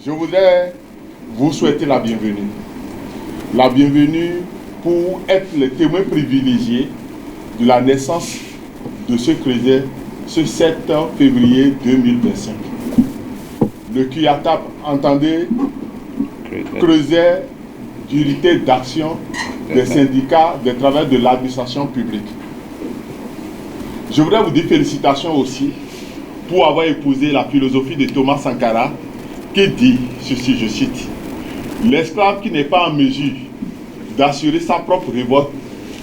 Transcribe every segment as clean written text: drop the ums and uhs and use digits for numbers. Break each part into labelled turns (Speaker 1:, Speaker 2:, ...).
Speaker 1: Je voudrais vous souhaiter la bienvenue. La bienvenue pour être les témoins privilégiés de la naissance de ce creuset ce 7 février 2025. Le CUATAP, entendez, creuset d'unité d'action des syndicats des travailleurs de l'administration publique. Je voudrais vous dire félicitations aussi pour avoir épousé la philosophie de Thomas Sankara qui dit ceci, je cite, « L'esclave qui n'est pas en mesure d'assurer sa propre révolte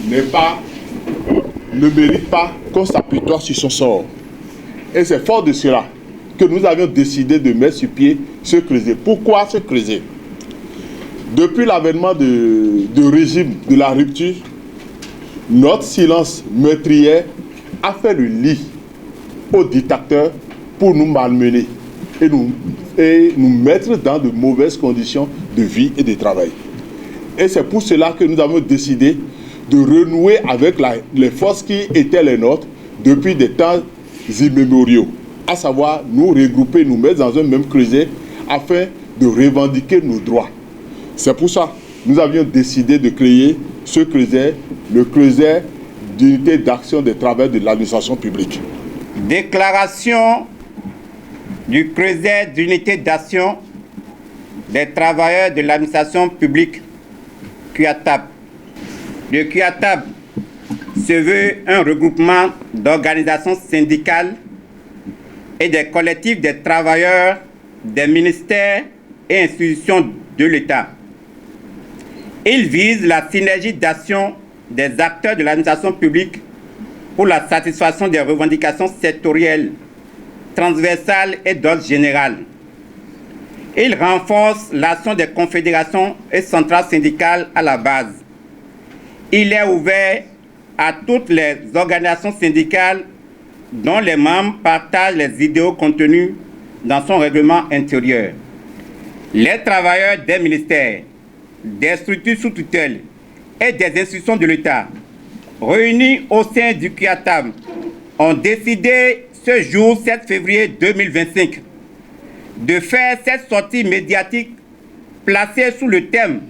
Speaker 1: ne mérite pas qu'on s'apitoie sur son sort. » Et c'est fort de cela que nous avions décidé de mettre sur pied ce creuset. Pourquoi ce creuset? Depuis l'avènement du régime de la rupture, notre silence meurtrier a fait le lit aux dictateurs pour nous malmener et nous mettre dans de mauvaises conditions de vie et de travail. Et c'est pour cela que nous avons décidé de renouer avec les forces qui étaient les nôtres depuis des temps immémoriaux, à savoir nous regrouper, nous mettre dans un même creuset afin de revendiquer nos droits. C'est pour ça que nous avions décidé de créer ce creuset, le creuset d'unité d'action des travailleurs de l'administration publique.
Speaker 2: Déclaration du creuset d'unité d'action des travailleurs de l'administration publique, CUATAP. Le CUATAP se veut un regroupement d'organisations syndicales et des collectifs des travailleurs des ministères et institutions de l'État. Il vise la synergie d'action des acteurs de l'administration publique pour la satisfaction des revendications sectorielles, transversales et d'ordre général. Il renforce l'action des confédérations et centrales syndicales à la base. Il est ouvert à toutes les organisations syndicales dont les membres partagent les idéaux contenus dans son règlement intérieur. Les travailleurs des ministères, des structures sous tutelle et des institutions de l'État réunis au sein du CUATAP ont décidé ce jour 7 février 2025 de faire cette sortie médiatique placée sous le thème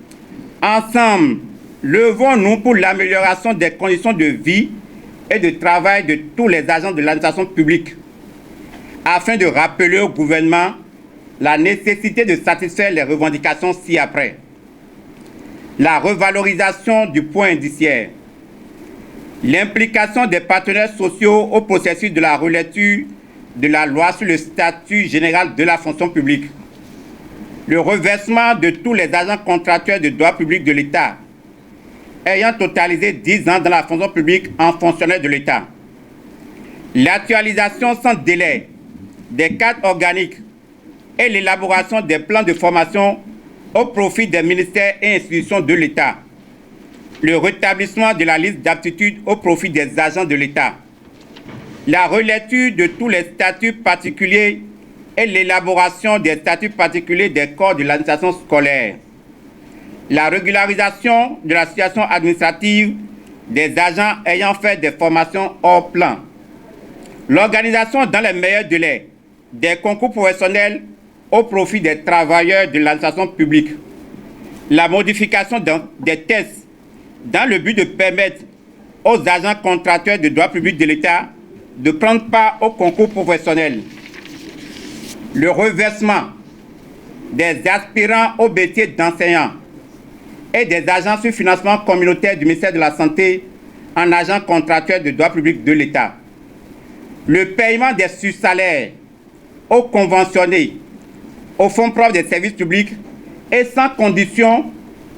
Speaker 2: « Ensemble, levons-nous pour l'amélioration des conditions de vie et de travail de tous les agents de l'administration publique » afin de rappeler au gouvernement la nécessité de satisfaire les revendications ci-après. La revalorisation du point indiciaire, l'implication des partenaires sociaux au processus de la relecture de la loi sur le statut général de la fonction publique, le reversement de tous les agents contractuels de droit public de l'État ayant totalisé 10 ans dans la fonction publique en fonctionnaire de l'État, l'actualisation sans délai des cadres organiques et l'élaboration des plans de formation au profit des ministères et institutions de l'État, le rétablissement de la liste d'aptitude au profit des agents de l'État, la relecture de tous les statuts particuliers et l'élaboration des statuts particuliers des corps de l'administration scolaire, la régularisation de la situation administrative des agents ayant fait des formations hors plan, l'organisation dans les meilleurs délais des concours professionnels au profit des travailleurs de l'administration publique, la modification des tests dans le but de permettre aux agents contractuels de droit public de l'État de prendre part au concours professionnel, le reversement des aspirants au métier d'enseignant et des agents sur financement communautaire du ministère de la Santé en agents contractuels de droit public de l'État, le paiement des sur-salaires aux conventionnés, aux fonds propres des services publics et sans condition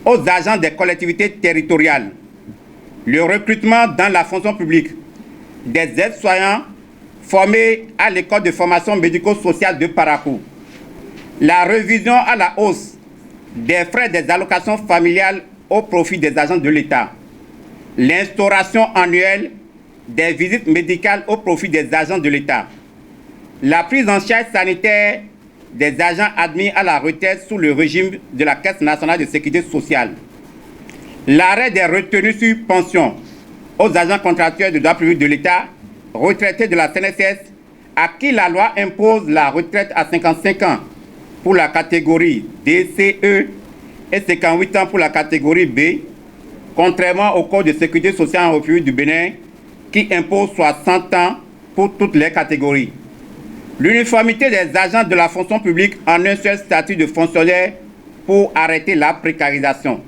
Speaker 2: aux agents des collectivités territoriales, le recrutement dans la fonction publique des aides-soignants formés à l'école de formation médico-sociale de Parakou, la révision à la hausse des frais des allocations familiales au profit des agents de l'État, l'instauration annuelle des visites médicales au profit des agents de l'État, la prise en charge sanitaire des agents admis à la retraite sous le régime de la Caisse nationale de sécurité sociale, l'arrêt des retenues sur pension aux agents contractuels de droit public de l'État retraités de la CNSS à qui la loi impose la retraite à 55 ans pour la catégorie DCE et 58 ans pour la catégorie B, contrairement au Code de sécurité sociale en République du Bénin qui impose 60 ans pour toutes les catégories. L'uniformité des agents de la fonction publique en un seul statut de fonctionnaire pour arrêter la précarisation.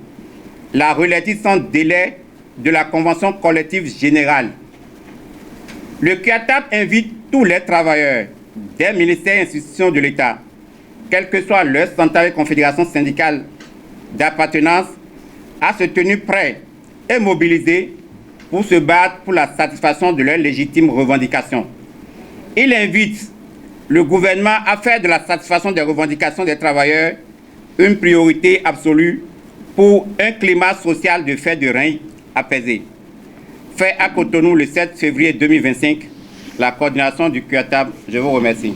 Speaker 2: La relative sans délai de la Convention collective générale. Le CUATAP invite tous les travailleurs des ministères et institutions de l'État, quelle que soit leur centrale et confédération syndicale d'appartenance, à se tenir prêts et mobilisés pour se battre pour la satisfaction de leurs légitimes revendications. Il invite le gouvernement à faire de la satisfaction des revendications des travailleurs une priorité absolue pour un climat social de fait de règne apaisé. Fait à Cotonou le 7 février 2025, la coordination du CUATAP. Je vous remercie.